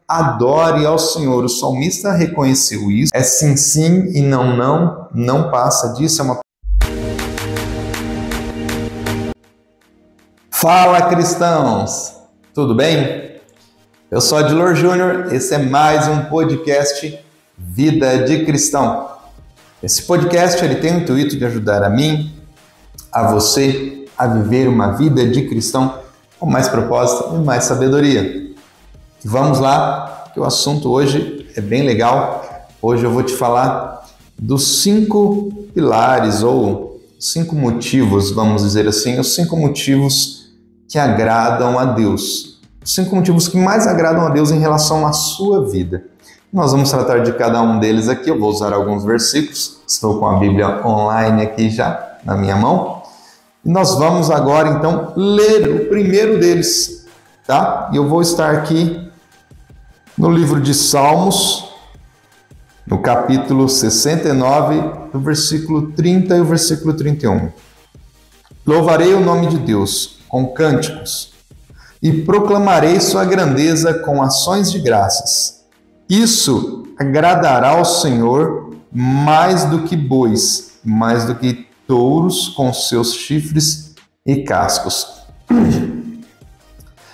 adore ao Senhor. O salmista reconheceu isso. É sim, sim e não, não. Não passa disso. Fala, cristãos! Tudo bem? Eu sou Adilor Júnior. Esse é mais um podcast Vida de Cristão. Esse podcast ele tem o intuito de ajudar a mim, a você, a viver uma vida de cristão com mais propósito e mais sabedoria. Vamos lá, que o assunto hoje é bem legal. Hoje eu vou te falar dos 5 pilares ou 5 motivos, vamos dizer assim, os 5 motivos que agradam a Deus. Os 5 motivos que mais agradam a Deus em relação à sua vida. Nós vamos tratar de cada um deles aqui. Eu vou usar alguns versículos. Estou com a Bíblia online aqui já na minha mão. E nós vamos agora, então, ler o primeiro deles, tá? E eu vou estar aqui no livro de Salmos, no capítulo 69, no versículo 30 e o versículo 31. Louvarei o nome de Deus com cânticos e proclamarei sua grandeza com ações de graças. Isso agradará ao Senhor mais do que bois, mais do que touros com seus chifres e cascos.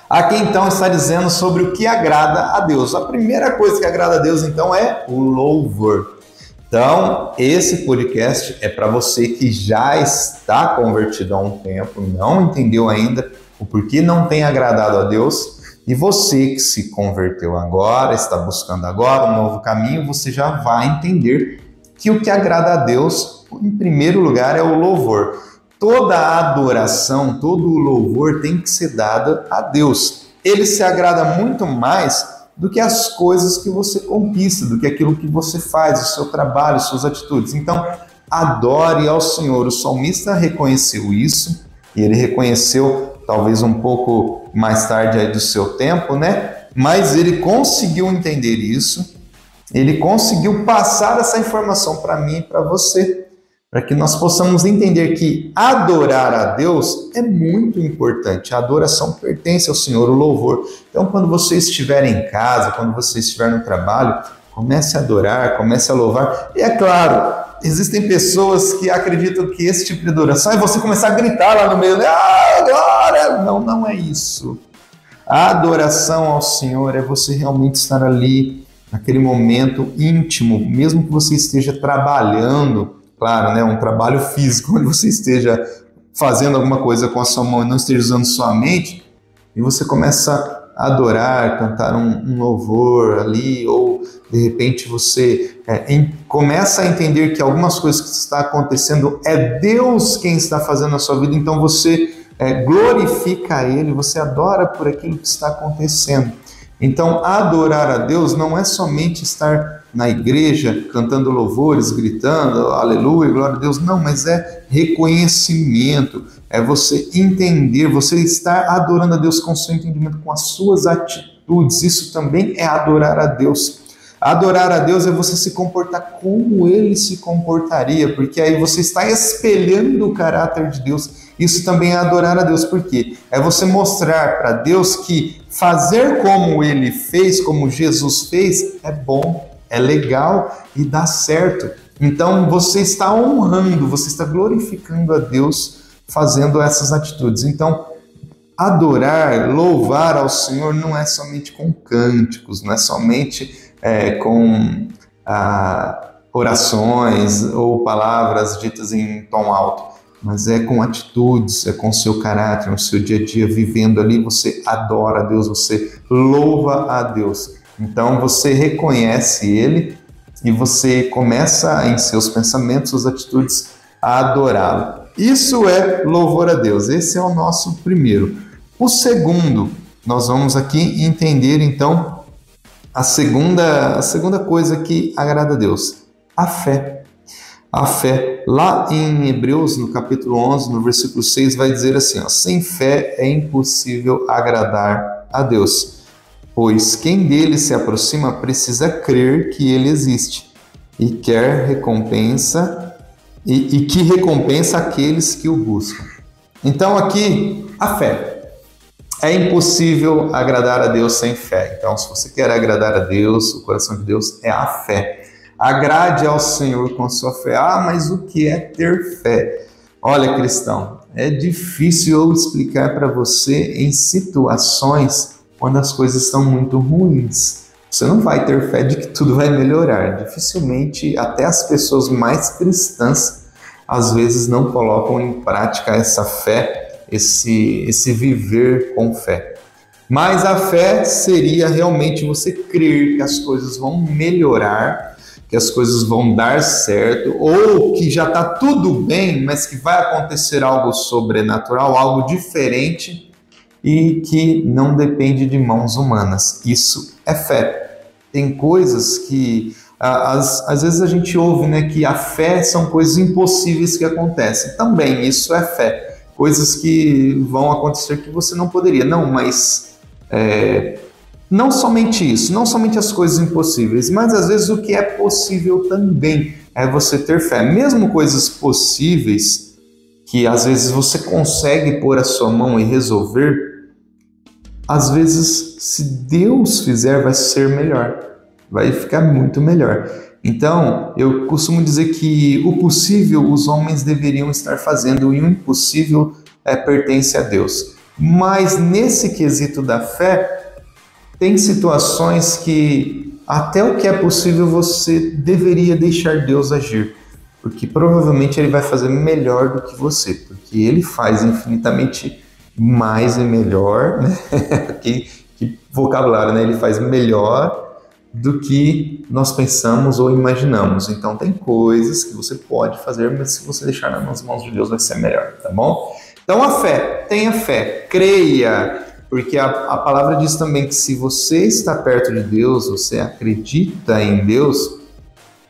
Aqui então está dizendo sobre o que agrada a Deus. A primeira coisa que agrada a Deus então é o louvor. Então, esse podcast é para você que já está convertido há um tempo, não entendeu ainda o porquê não tem agradado a Deus, e você que se converteu agora, está buscando agora um novo caminho, você já vai entender que o que agrada a Deus, em primeiro lugar, é o louvor. Toda a adoração, todo o louvor tem que ser dado a Deus. Ele se agrada muito mais do que as coisas que você conquista, do que aquilo que você faz, o seu trabalho, suas atitudes. Então, adore ao Senhor. O salmista reconheceu isso, e ele reconheceu talvez um pouco mais tarde aí do seu tempo, né? Mas ele conseguiu entender isso, ele conseguiu passar essa informação para mim e para você, para que nós possamos entender que adorar a Deus é muito importante. A adoração pertence ao Senhor, o louvor. Então, quando você estiver em casa, quando você estiver no trabalho, comece a adorar, comece a louvar. E é claro, existem pessoas que acreditam que esse tipo de adoração é você começar a gritar lá no meio, né? Ah, glória! Não, não é isso. A adoração ao Senhor é você realmente estar ali, naquele momento íntimo, mesmo que você esteja trabalhando, claro, né, um trabalho físico, onde você esteja fazendo alguma coisa com a sua mão e não esteja usando sua mente, e você começa a adorar, cantar um louvor ali, ou de repente você começa a entender que algumas coisas que está acontecendo é Deus quem está fazendo na sua vida, então você glorifica a Ele, você adora por aquilo que está acontecendo. Então, adorar a Deus não é somente estar na igreja cantando louvores, gritando, aleluia, glória a Deus, não, mas é reconhecimento, é você entender, você estar adorando a Deus com o seu entendimento, com as suas atitudes, isso também é adorar a Deus. Adorar a Deus é você se comportar como Ele se comportaria, porque aí você está espelhando o caráter de Deus. Isso também é adorar a Deus, porque é você mostrar para Deus que fazer como Ele fez, como Jesus fez, é bom, é legal e dá certo. Então você está honrando, você está glorificando a Deus fazendo essas atitudes. Então, adorar, louvar ao Senhor não é somente com cânticos, não é somente com orações ou palavras ditas em tom alto, mas é com atitudes, é com o seu caráter, no seu dia a dia, vivendo ali, você adora a Deus, você louva a Deus. Então você reconhece Ele e você começa em seus pensamentos, suas atitudes, a adorá-lo. Isso é louvor a Deus, esse é o nosso primeiro. O segundo, nós vamos aqui entender então a segunda coisa que agrada a Deus, a fé. A fé, lá em Hebreus, no capítulo 11, no versículo 6, vai dizer assim, ó, sem fé é impossível agradar a Deus, pois quem dele se aproxima precisa crer que ele existe e quer recompensa e que recompensa aqueles que o buscam. Então aqui, a fé. É impossível agradar a Deus sem fé. Então, se você quer agradar a Deus, o coração de Deus é a fé. Agrade ao Senhor com a sua fé. Ah, mas o que é ter fé? Olha, cristão, é difícil eu explicar para você em situações quando as coisas estão muito ruins. Você não vai ter fé de que tudo vai melhorar. Dificilmente, até as pessoas mais cristãs, às vezes não colocam em prática essa fé, esse viver com fé. Mas a fé seria realmente você crer que as coisas vão melhorar, que as coisas vão dar certo, ou que já está tudo bem, mas que vai acontecer algo sobrenatural, algo diferente e que não depende de mãos humanas. Isso é fé. Tem coisas que às vezes a gente ouve, né, que a fé são coisas impossíveis que acontecem. Também isso é fé. Coisas que vão acontecer que você não poderia. Não, mas não somente isso, não somente as coisas impossíveis, mas às vezes o que é possível também é você ter fé. Mesmo coisas possíveis, que às vezes você consegue pôr a sua mão e resolver, às vezes, se Deus fizer, vai ser melhor, vai ficar muito melhor. Então, eu costumo dizer que o possível os homens deveriam estar fazendo e o impossível pertence a Deus. Mas nesse quesito da fé, tem situações que até o que é possível você deveria deixar Deus agir, porque provavelmente Ele vai fazer melhor do que você, porque Ele faz infinitamente mais e melhor, né? que vocabulário, né? Ele faz melhor do que nós pensamos ou imaginamos. Então tem coisas que você pode fazer, mas se você deixar nas mãos de Deus vai ser melhor, tá bom? Então a fé, tenha fé, creia, porque a palavra diz também que se você está perto de Deus, você acredita em Deus,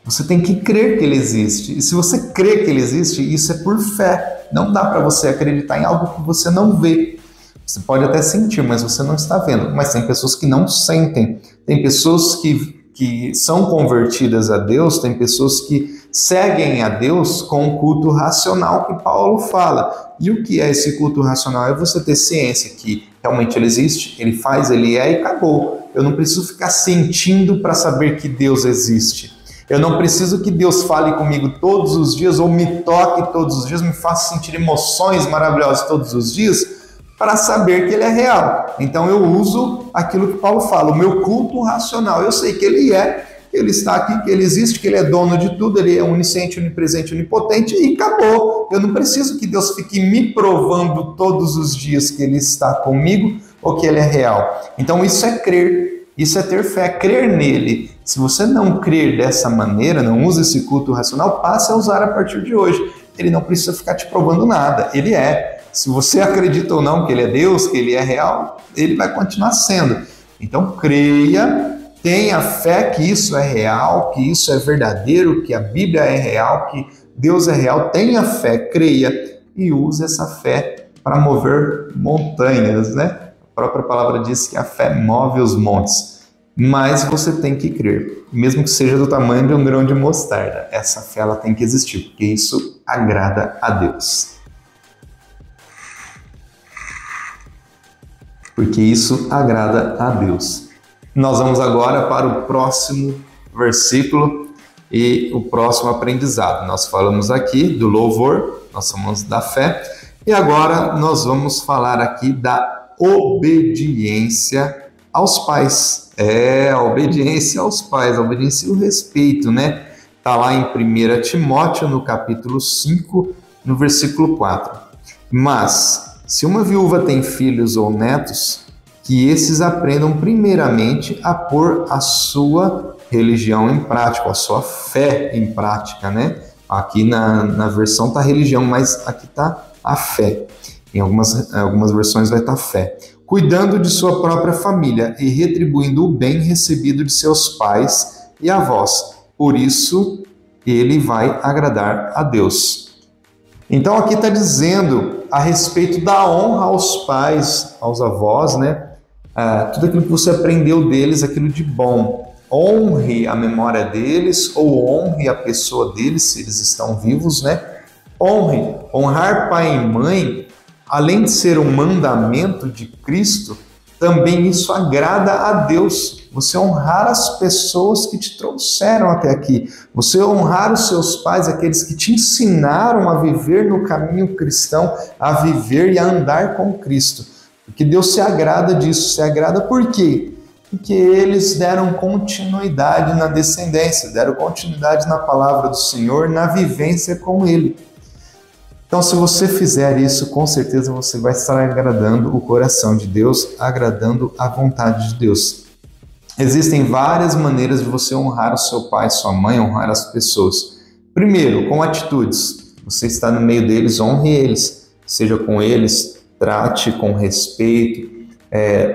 você tem que crer que Ele existe. E se você crê que Ele existe, isso é por fé. Não dá para você acreditar em algo que você não vê. Você pode até sentir, mas você não está vendo. Mas tem pessoas que não sentem. Tem pessoas que são convertidas a Deus, tem pessoas que seguem a Deus com o culto racional que Paulo fala. E o que é esse culto racional? É você ter ciência que realmente Ele existe, Ele faz, Ele é e acabou. Eu não preciso ficar sentindo para saber que Deus existe. Eu não preciso que Deus fale comigo todos os dias ou me toque todos os dias, me faça sentir emoções maravilhosas todos os dias para saber que Ele é real. Então eu uso aquilo que Paulo fala, o meu culto racional. Eu sei que Ele é, que Ele está aqui, que Ele existe, que Ele é dono de tudo, Ele é onisciente, onipresente, onipotente e acabou. Eu não preciso que Deus fique me provando todos os dias que Ele está comigo ou que Ele é real. Então isso é crer. Isso é ter fé, crer nele. Se você não crer dessa maneira, não usa esse culto racional, passe a usar a partir de hoje. Ele não precisa ficar te provando nada, Ele é. Se você acredita ou não que Ele é Deus, que Ele é real, Ele vai continuar sendo. Então creia, tenha fé que isso é real, que isso é verdadeiro, que a Bíblia é real, que Deus é real. Tenha fé, creia e use essa fé para mover montanhas, né? A própria palavra diz que a fé move os montes, mas você tem que crer, mesmo que seja do tamanho de um grão de mostarda. Essa fé ela tem que existir, porque isso agrada a Deus. Porque isso agrada a Deus. Nós vamos agora para o próximo versículo e o próximo aprendizado. Nós falamos aqui do louvor, nós falamos da fé, e agora nós vamos falar aqui da obediência aos pais. A obediência aos pais, a obediência e o respeito, né? Está lá em 1 Timóteo, no capítulo 5, no versículo 4. Mas, se uma viúva tem filhos ou netos, que esses aprendam primeiramente a pôr a sua religião em prática, a sua fé em prática, né? Aqui na versão está religião, mas aqui está a fé. Em algumas versões vai estar fé. Cuidando de sua própria família e retribuindo o bem recebido de seus pais e avós. Por isso, ele vai agradar a Deus. Então, aqui está dizendo a respeito da honra aos pais, aos avós, né? Tudo aquilo que você aprendeu deles, aquilo de bom. Honre a memória deles ou honre a pessoa deles, se eles estão vivos, né? Honrar pai e mãe além de ser um mandamento de Cristo, também isso agrada a Deus. Você honrar as pessoas que te trouxeram até aqui. Você honrar os seus pais, aqueles que te ensinaram a viver no caminho cristão, a viver e a andar com Cristo. Porque Deus se agrada disso. Se agrada por quê? Porque eles deram continuidade na descendência, deram continuidade na palavra do Senhor, na vivência com Ele. Então, se você fizer isso, com certeza você vai estar agradando o coração de Deus, agradando a vontade de Deus. Existem várias maneiras de você honrar o seu pai, sua mãe, honrar as pessoas. Primeiro, com atitudes. Você está no meio deles, honre eles. Seja com eles, trate com respeito,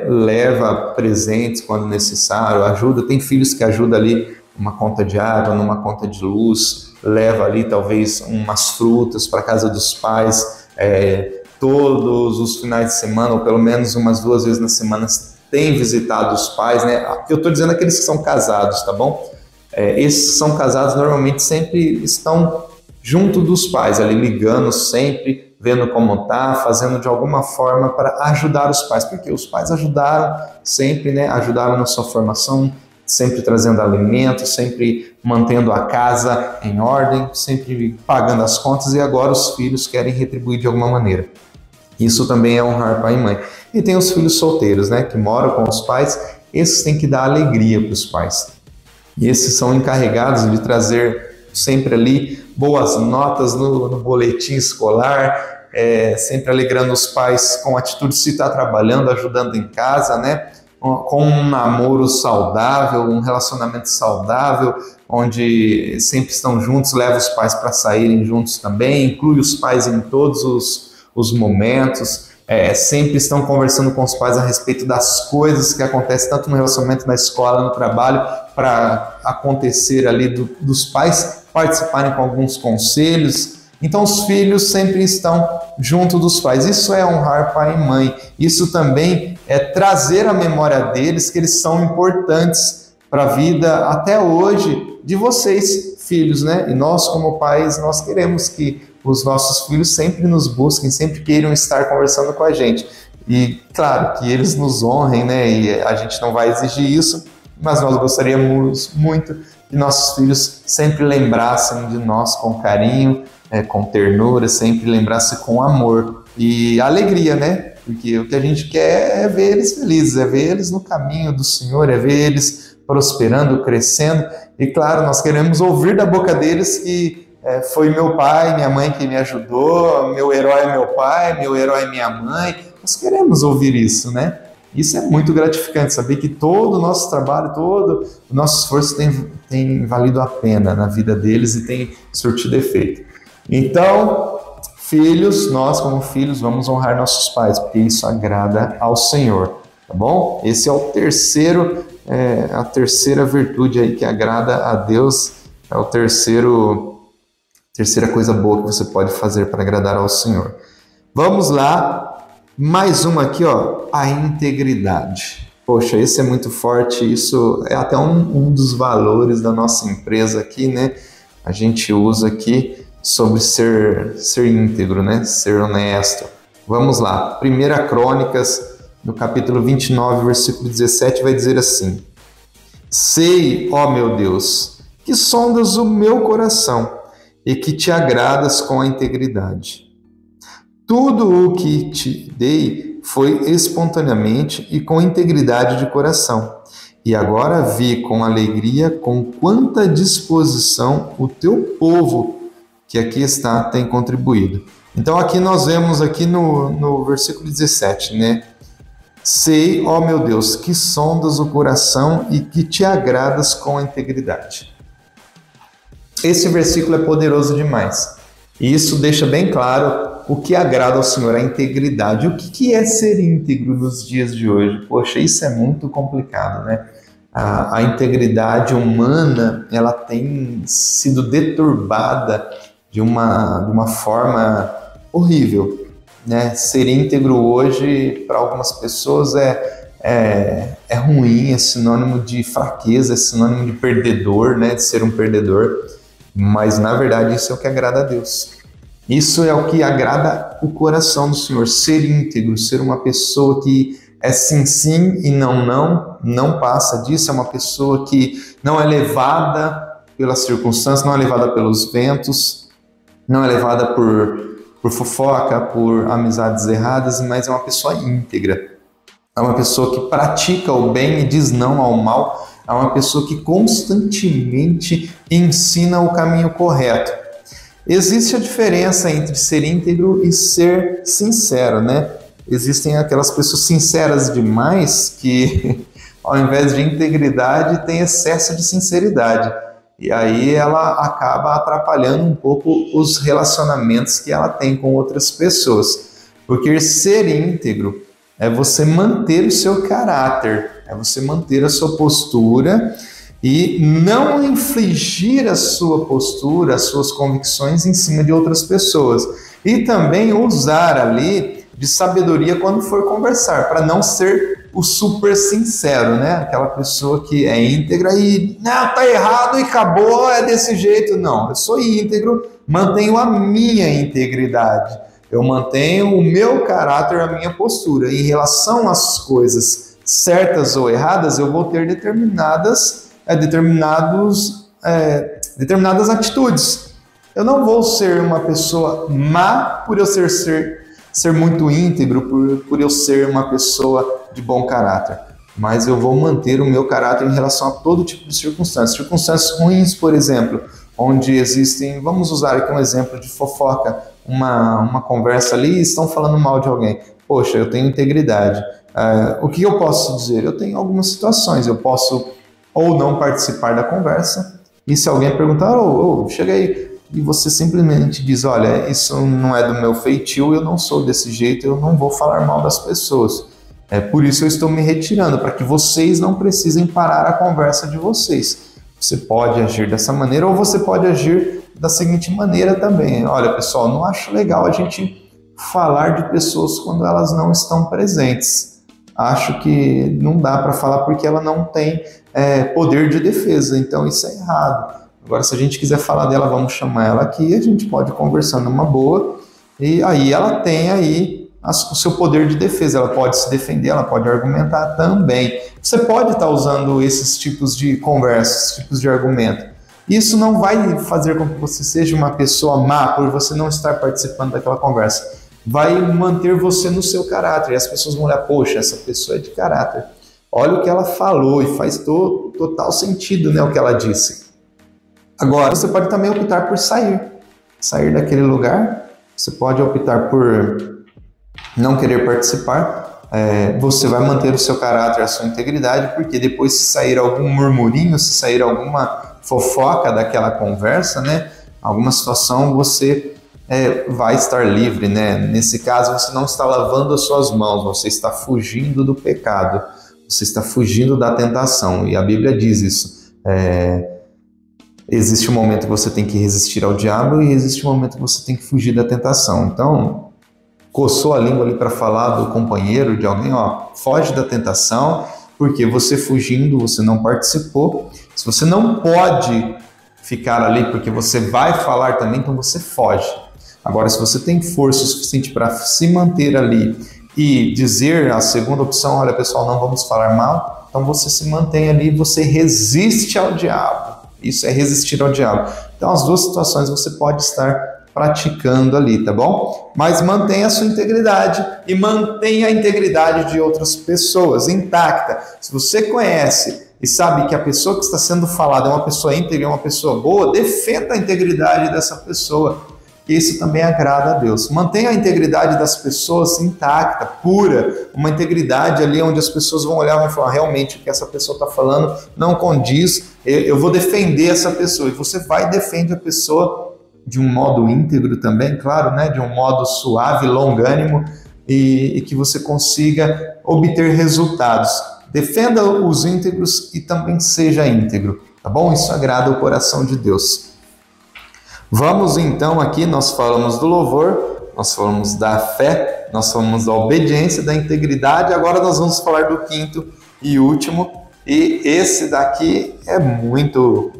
leva presentes quando necessário, ajuda. Tem filhos que ajudam ali numa conta de água, numa conta de luz, leva ali talvez umas frutas para a casa dos pais, todos os finais de semana, ou pelo menos umas 2 vezes na semana, tem visitado os pais, né? Eu estou dizendo aqueles que são casados, tá bom? Esses que são casados normalmente sempre estão junto dos pais, ali ligando sempre, vendo como tá, fazendo de alguma forma para ajudar os pais, porque os pais ajudaram sempre, né? Ajudaram na sua formação, sempre trazendo alimento, sempre mantendo a casa em ordem, sempre pagando as contas, e agora os filhos querem retribuir de alguma maneira. Isso também é honrar pai e mãe. E tem os filhos solteiros, né, que moram com os pais. Esses têm que dar alegria para os pais. E esses são encarregados de trazer sempre ali boas notas no boletim escolar, sempre alegrando os pais com atitude, se está trabalhando, ajudando em casa, né, com um namoro saudável, um relacionamento saudável, onde sempre estão juntos, leva os pais para saírem juntos também, inclui os pais em todos os momentos, sempre estão conversando com os pais a respeito das coisas que acontecem tanto no relacionamento, na escola, no trabalho, para acontecer ali dos pais participarem com alguns conselhos. Então os filhos sempre estão junto dos pais. Isso é honrar pai e mãe. Isso também é trazer à memória deles que eles são importantes para a vida até hoje de vocês, filhos, né? E nós, como pais, nós queremos que os nossos filhos sempre nos busquem, sempre queiram estar conversando com a gente. E claro, que eles nos honrem, né? E a gente não vai exigir isso, mas nós gostaríamos muito que nossos filhos sempre lembrassem de nós com carinho, com ternura, sempre lembrassem com amor e alegria, né? Porque o que a gente quer é ver eles felizes, é ver eles no caminho do Senhor, é ver eles prosperando, crescendo. E claro, nós queremos ouvir da boca deles que foi meu pai, minha mãe que me ajudou, meu herói é meu pai, meu herói é minha mãe. Nós queremos ouvir isso, né? Isso é muito gratificante, saber que todo o nosso trabalho, todo o nosso esforço tem valido a pena na vida deles e tem surtido efeito. Então, filhos, nós como filhos vamos honrar nossos pais, porque isso agrada ao Senhor, tá bom? Esse é a terceira virtude aí que agrada a Deus, é a terceira coisa boa que você pode fazer para agradar ao Senhor. Vamos lá, mais uma aqui, ó, a integridade. Poxa, esse é muito forte, isso é até um dos valores da nossa empresa aqui, né? A gente usa aqui sobre ser íntegro, né? Ser honesto. Vamos lá, 1 Crônicas, no capítulo 29, versículo 17, vai dizer assim: Sei, ó meu Deus, que sondas o meu coração e que te agradas com a integridade. Tudo o que te dei foi espontaneamente e com integridade de coração. E agora vi com alegria com quanta disposição o teu povo que aqui está tem contribuído. Então aqui nós vemos aqui no versículo 17, né? Sei, ó meu Deus, que sondas o coração e que te agradas com a integridade. Esse versículo é poderoso demais. E isso deixa bem claro o que agrada ao Senhor, a integridade. O que é ser íntegro nos dias de hoje? Poxa, isso é muito complicado, né? A integridade humana, ela tem sido deturbada de uma forma horrível, né? Ser íntegro hoje, para algumas pessoas, é ruim, é sinônimo de fraqueza, é sinônimo de perdedor, né? De ser um perdedor. Mas, na verdade, isso é o que agrada a Deus. Isso é o que agrada o coração do Senhor, ser íntegro, ser uma pessoa que é sim, sim e não, não, não passa disso, é uma pessoa que não é levada pelas circunstâncias, não é levada pelos ventos, não é levada por fofoca, por amizades erradas, mas é uma pessoa íntegra. É uma pessoa que pratica o bem e diz não ao mal, é uma pessoa que constantemente ensina o caminho correto. Existe a diferença entre ser íntegro e ser sincero, né? Existem aquelas pessoas sinceras demais que, ao invés de integridade, tem excesso de sinceridade. E aí ela acaba atrapalhando um pouco os relacionamentos que ela tem com outras pessoas. Porque ser íntegro é você manter o seu caráter, é você manter a sua postura e não infligir a sua postura, as suas convicções em cima de outras pessoas. E também usar ali de sabedoria quando for conversar, para não ser o super sincero, né? Aquela pessoa que é íntegra e não, tá errado e acabou, é desse jeito. Não, eu sou íntegro, mantenho a minha integridade, eu mantenho o meu caráter, a minha postura. Em relação às coisas certas ou erradas, eu vou ter determinadas atitudes. Eu não vou ser uma pessoa má por eu ser muito íntegro, por eu ser uma pessoa de bom caráter, mas eu vou manter o meu caráter em relação a todo tipo de circunstâncias. Circunstâncias ruins, por exemplo, onde existem, vamos usar aqui um exemplo de fofoca, uma conversa ali e estão falando mal de alguém. Poxa, eu tenho integridade. O que eu posso dizer? Eu tenho algumas situações, eu posso ou não participar da conversa, e se alguém perguntar, chega aí, e você simplesmente diz, olha, isso não é do meu feitio, eu não sou desse jeito, eu não vou falar mal das pessoas. Por isso eu estou me retirando, para que vocês não precisem parar a conversa de vocês. Você pode agir dessa maneira, ou você pode agir da seguinte maneira também. Olha, pessoal, não acho legal a gente falar de pessoas quando elas não estão presentes. Acho que não dá para falar porque ela não tem poder de defesa, então isso é errado. Agora, se a gente quiser falar dela, vamos chamar ela aqui, a gente pode conversar numa boa, e aí ela tem aí o seu poder de defesa, ela pode se defender, ela pode argumentar também. Você pode estar usando esses tipos de conversa, esses tipos de argumento. Isso não vai fazer com que você seja uma pessoa má por você não estar participando daquela conversa. Vai manter você no seu caráter, e as pessoas vão olhar, poxa, essa pessoa é de caráter. Olha o que ela falou, e faz total sentido, né, o que ela disse. Agora, você pode também optar por sair daquele lugar, você pode optar por não querer participar, você vai manter o seu caráter, a sua integridade, porque depois se sair algum murmurinho, se sair alguma fofoca daquela conversa, né, alguma situação, você vai estar livre, né? Nesse caso, você não está lavando as suas mãos, você está fugindo do pecado, você está fugindo da tentação, e a Bíblia diz isso. Existe um momento que você tem que resistir ao diabo e existe um momento que você tem que fugir da tentação. Então, coçou a língua ali para falar do companheiro, de alguém, foge da tentação, porque você fugindo, você não participou. Se você não pode ficar ali porque você vai falar também, então você foge. Agora, se você tem força suficiente para se manter ali e dizer a segunda opção, olha pessoal, não vamos falar mal, então você se mantém ali e você resiste ao diabo. Isso é resistir ao diabo. Então, as duas situações você pode estar praticando ali, tá bom? Mas mantenha a sua integridade e mantenha a integridade de outras pessoas intacta. Se você conhece e sabe que a pessoa que está sendo falada é uma pessoa íntegra, é uma pessoa boa, defenda a integridade dessa pessoa. Isso também agrada a Deus. Mantenha a integridade das pessoas intacta, pura, uma integridade ali onde as pessoas vão olhar e vão falar, realmente o que essa pessoa está falando não condiz, eu vou defender essa pessoa. E você vai e defende a pessoa de um modo íntegro também, claro, né? De um modo suave, longânimo, e que você consiga obter resultados. Defenda os íntegros e também seja íntegro, tá bom? Isso agrada o coração de Deus. Vamos então aqui, nós falamos do louvor, nós falamos da fé, nós falamos da obediência, da integridade, agora nós vamos falar do quinto e último, e esse daqui é muito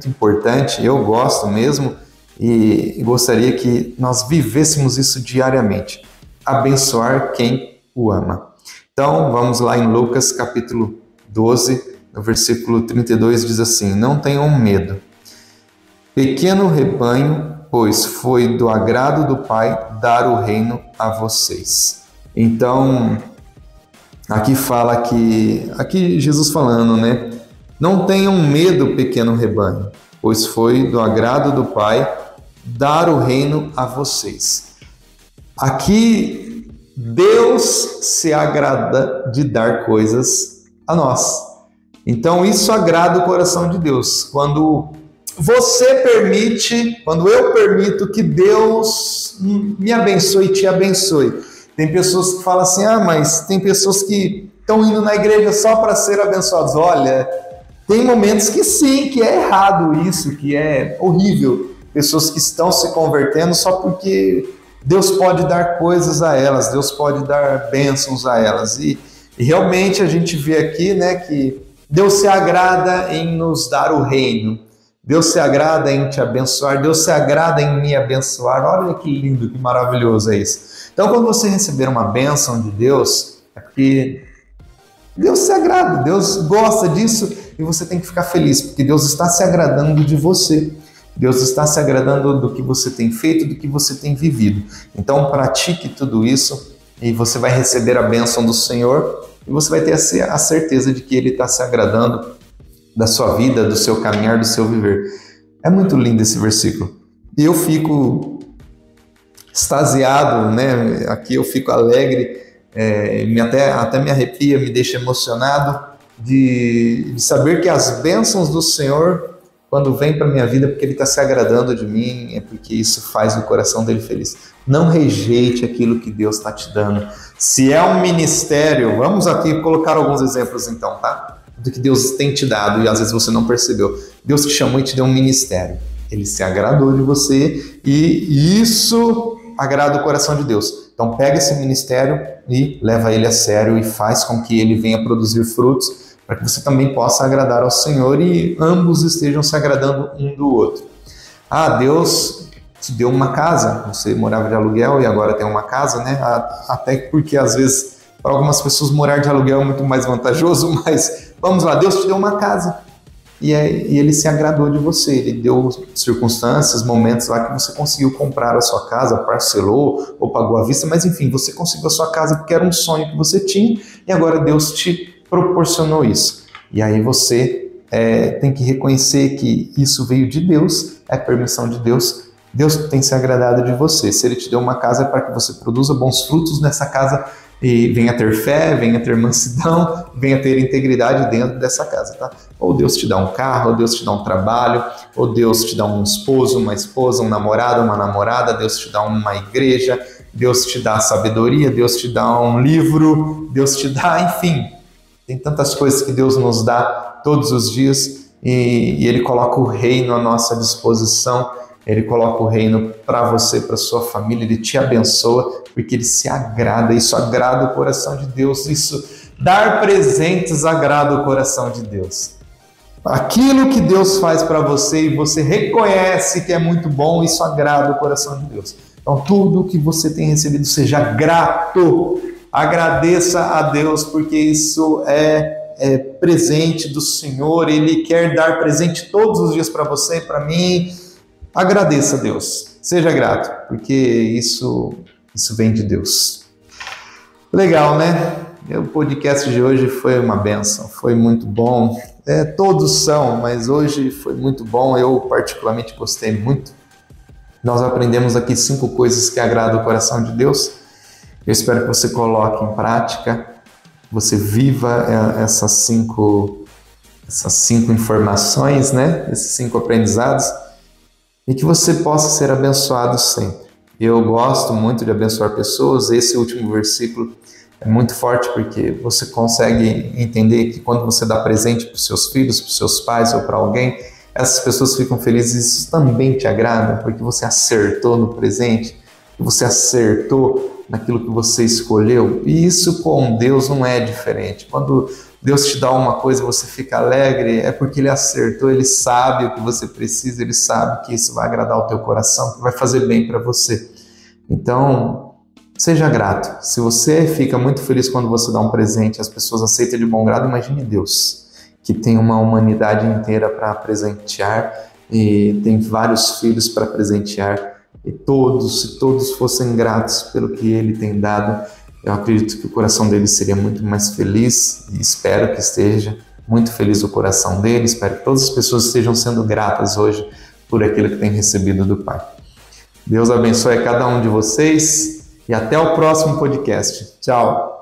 importante, eu gosto mesmo, e gostaria que nós vivêssemos isso diariamente. Abençoar quem o ama. Então, vamos lá em Lucas capítulo 12, no versículo 32, diz assim: não tenham medo, pequeno rebanho, pois foi do agrado do Pai dar o reino a vocês. Então, aqui fala que, aqui Jesus falando, né? Não tenham medo, pequeno rebanho, pois foi do agrado do Pai dar o reino a vocês. Aqui, Deus se agrada de dar coisas a nós. Então, isso agrada o coração de Deus. Quando você permite, quando eu permito que Deus me abençoe e te abençoe. Tem pessoas que falam assim, mas tem pessoas que estão indo na igreja só para ser abençoados. Olha, tem momentos que sim, que é errado isso, que é horrível. Pessoas que estão se convertendo só porque Deus pode dar coisas a elas, Deus pode dar bênçãos a elas. E realmente a gente vê aqui, né, que Deus se agrada em nos dar o reino. Deus se agrada em te abençoar, Deus se agrada em me abençoar. Olha que lindo, que maravilhoso é isso. Então, quando você receber uma bênção de Deus, é porque Deus se agrada, Deus gosta disso e você tem que ficar feliz, porque Deus está se agradando de você. Deus está se agradando do que você tem feito, do que você tem vivido. Então, pratique tudo isso e você vai receber a bênção do Senhor e você vai ter a certeza de que Ele está se agradando da sua vida, do seu caminhar, do seu viver. É muito lindo esse versículo. E eu fico extasiado, né? Aqui eu fico alegre, até me arrepia, me deixa emocionado de saber que as bênçãos do Senhor, quando vem para a minha vida, porque Ele está se agradando de mim, é porque isso faz o coração dele feliz. Não rejeite aquilo que Deus está te dando. Se é um ministério, vamos aqui colocar alguns exemplos então, tá? Do que Deus tem te dado e às vezes você não percebeu. Deus te chamou e te deu um ministério. Ele se agradou de você e isso agrada o coração de Deus. Então pega esse ministério e leva ele a sério e faz com que ele venha produzir frutos para que você também possa agradar ao Senhor e ambos estejam se agradando um do outro. Deus te deu uma casa, você morava de aluguel e agora tem uma casa, né? Até porque às vezes para algumas pessoas morar de aluguel é muito mais vantajoso, mas vamos lá, Deus te deu uma casa e Ele se agradou de você, Ele deu circunstâncias, momentos lá que você conseguiu comprar a sua casa, parcelou ou pagou à vista, mas enfim, você conseguiu a sua casa porque era um sonho que você tinha e agora Deus te proporcionou isso. E aí você tem que reconhecer que isso veio de Deus, é permissão de Deus. Deus tem se agradado de você. Se Ele te deu uma casa é para que você produza bons frutos nessa casa e venha ter fé, venha ter mansidão, venha ter integridade dentro dessa casa, tá? Ou Deus te dá um carro, ou Deus te dá um trabalho, ou Deus te dá um esposo, uma esposa, um namorado, uma namorada, Deus te dá uma igreja, Deus te dá sabedoria, Deus te dá um livro, Deus te dá, enfim, tem tantas coisas que Deus nos dá todos os dias e Ele coloca o reino à nossa disposição. Ele coloca o reino para você, para sua família, Ele te abençoa, porque Ele se agrada, isso agrada o coração de Deus, isso, dar presentes agrada o coração de Deus. Aquilo que Deus faz para você e você reconhece que é muito bom, isso agrada o coração de Deus. Então tudo que você tem recebido, seja grato, agradeça a Deus, porque isso é presente do Senhor, Ele quer dar presente todos os dias para você, para mim. Agradeça a Deus, seja grato, porque isso vem de Deus. Legal, né? O podcast de hoje foi uma bênção, foi muito bom. Todos são, mas hoje foi muito bom, eu particularmente gostei muito. Nós aprendemos aqui 5 coisas que agradam o coração de Deus. Eu espero que você coloque em prática, você viva essas cinco informações, né? Esses 5 aprendizados. E que você possa ser abençoado sempre. Eu gosto muito de abençoar pessoas. Esse último versículo é muito forte porque você consegue entender que quando você dá presente para os seus filhos, para os seus pais ou para alguém, essas pessoas ficam felizes. Isso também te agrada porque você acertou no presente, você acertou naquilo que você escolheu. E isso com Deus não é diferente. Quando Deus te dá uma coisa e você fica alegre, é porque Ele acertou, Ele sabe o que você precisa, Ele sabe que isso vai agradar o teu coração, que vai fazer bem para você. Então, seja grato. Se você fica muito feliz quando você dá um presente e as pessoas aceitam de bom grado, imagine Deus, que tem uma humanidade inteira para presentear e tem vários filhos para presentear. E se todos fossem gratos pelo que Ele tem dado, eu acredito que o coração dele seria muito mais feliz e espero que esteja muito feliz o coração dele. Espero que todas as pessoas estejam sendo gratas hoje por aquilo que tem recebido do Pai. Deus abençoe cada um de vocês e até o próximo podcast. Tchau!